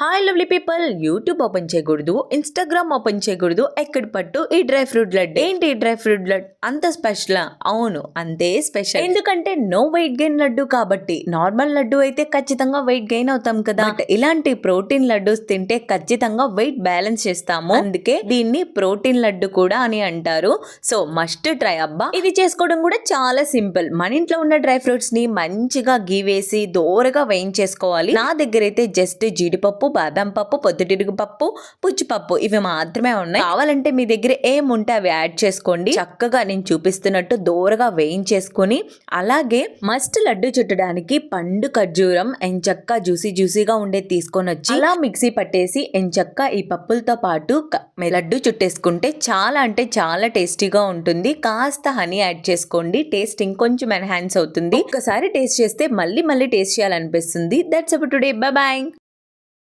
Hi lovely people, YouTube open చేయకూడదు, Instagram open చేయకూడదు, ఎక్కడ పట్టు ఈ డ్రై ఫ్రూట్ లడ్డు. ఏంటి ఈ డ్రై ఫ్రూట్ లడ్డు అంత స్పెషల్? అవును, అంతే స్పెషల్. ఎందుకంటే నో వెయిట్ గెయిన్ లడ్డు కాబట్టి. నార్మల్ లడ్డు అయితే ఖచ్చితంగా వెయిట్ గెయిన్ అవుతాం కదా, బట్ ఇలాంటి ప్రోటీన్ లడ్డూస్ తింటే ఖచ్చితంగా వెయిట్ బ్యాలెన్స్ చేస్తాము. అందుకే దీన్ని ప్రోటీన్ లడ్డు కూడా అని అంటారు. సో మస్ట్ ట్రై అబ్బా. ఇది చేసుకోవడం కూడా చాలా సింపుల్. మన ఇంట్లో ఉన్న డ్రై ఫ్రూట్స్ ని మంచిగా గీ వేసి దోరగా వేయించేసుకోవాలి. నా దగ్గర అయితే జస్ట్ జీడిపప్పు, బాదం పప్పు, పొద్దుటిరుగు పప్పు, పుచ్చిపప్పు ఇవి మాత్రమే ఉన్నాయి. కావాలంటే మీ దగ్గర ఏముంటే అవి యాడ్ చేసుకోండి. చక్కగా నేను చూపిస్తున్నట్టు దోరగా వేయించేసుకొని, అలాగే మస్ట్ లడ్డు చుట్టడానికి పండు ఖర్జూరం ఎంచక్క జ్యూసీగా ఉండే తీసుకొని వచ్చి అలా మిక్సీ పట్టేసి ఎంచక్క ఈ పప్పులతో పాటు లడ్డు చుట్టేసుకుంటే చాలా అంటే చాలా టేస్టీగా ఉంటుంది. కాస్త హనీ యాడ్ చేసుకోండి, టేస్ట్ ఇంకొంచెం ఎన్హాన్స్ అవుతుంది. ఒక్కసారి టేస్ట్ చేస్తే మళ్ళీ టేస్ట్ చేయాలనిపిస్తుంది. That's about today. Bye bye.